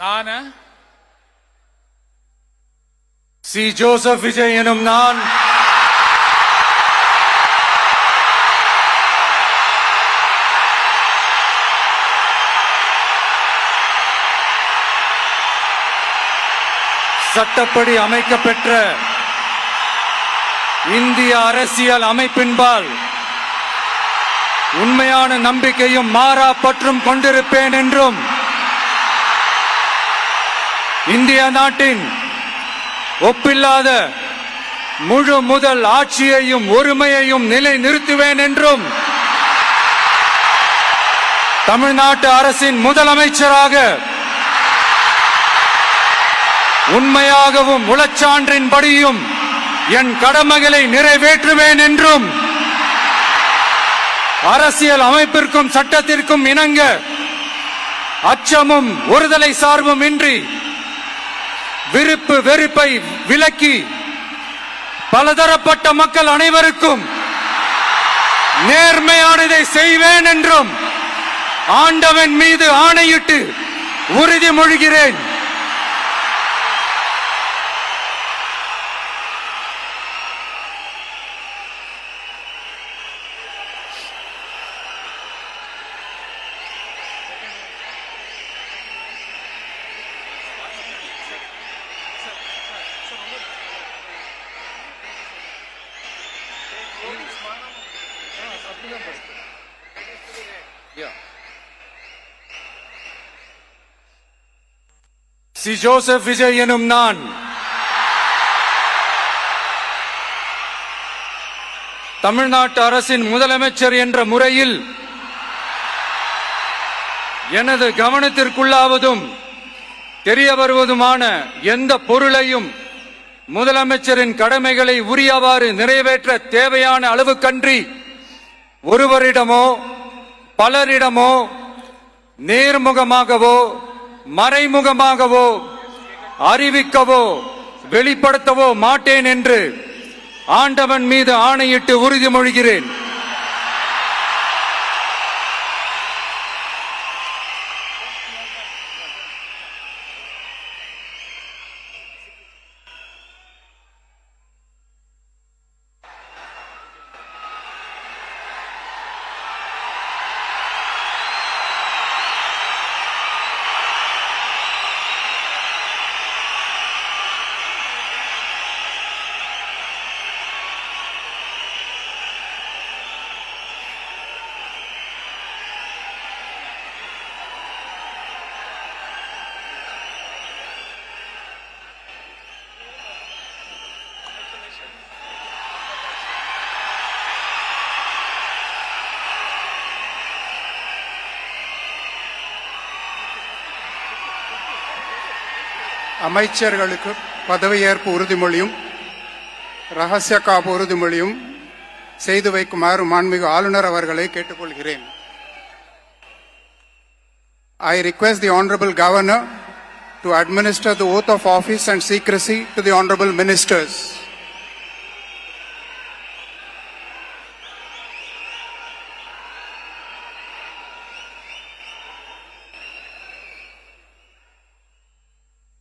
நான் C Joseph Vijay எனும் நான் சட்டப்படி அமைக்கப்பெற்ற இந்திய அரசியல் அமைப்பின்பால் உண்மையான நம்பிக்கையும் மாறா பற்றும் கொண்டிருப்பேன் என்றும் இந்திய நாட்டின் ஒப்பில்லாத முழு முதல் ஆட்சியையும் ஒருமையையும் நிலை நிறுத்துவேன் என்றும் தமிழ்நாட்டு அரசின் முதலமைச்சராக உண்மையாகவும் உளச்சான்றின்படியும் என் கடமைகளை நிறைவேற்றுவேன் என்றும் அரசியல் அமைப்பிற்கும் சட்டத்திற்கும் இணங்க அச்சமும் ஒருதலை சார்பும் இன்றி விருப்பு வெறுப்பை விலக்கி பலதரப்பட்ட மக்கள் அனைவருக்கும் நேர்மையானதை செய்வேன் என்றும் ஆண்டவன் மீது ஆணையிட்டு உறுதிமொழிகிறேன். சி ஜோசப் விஜய் எனும் நான் தமிழ்நாட்டு அரசின் முதலமைச்சர் என்ற முறையில் எனது கவனத்திற்குள்ளாவதும் தெரிய வருவதுமான எந்த பொருளையும் முதலமைச்சரின் கடமைகளை உரியவாறு நிறைவேற்ற தேவையான அளவுக்கன்றி ஒருவரிடமோ பலரிடமோ நேர்முகமாகவோ மறைமுகமாகவோ அறிவிக்கவோ வெளிப்படுத்தவோ மாட்டேன் என்று ஆண்டவன் மீது ஆணையிட்டு உறுதிமொழிகிறேன். அமைச்சர்களுக்கு பதவியேற்பு உறுதிமொழியும் ரகசிய காப்பு உறுதிமொழியும் செய்து வைக்குமாறு மாண்புமிகு ஆளுநர் அவர்களை கேட்டுக்கொள்கிறேன். I request the Honorable Governor to administer the oath of office and secrecy to the Honorable Ministers.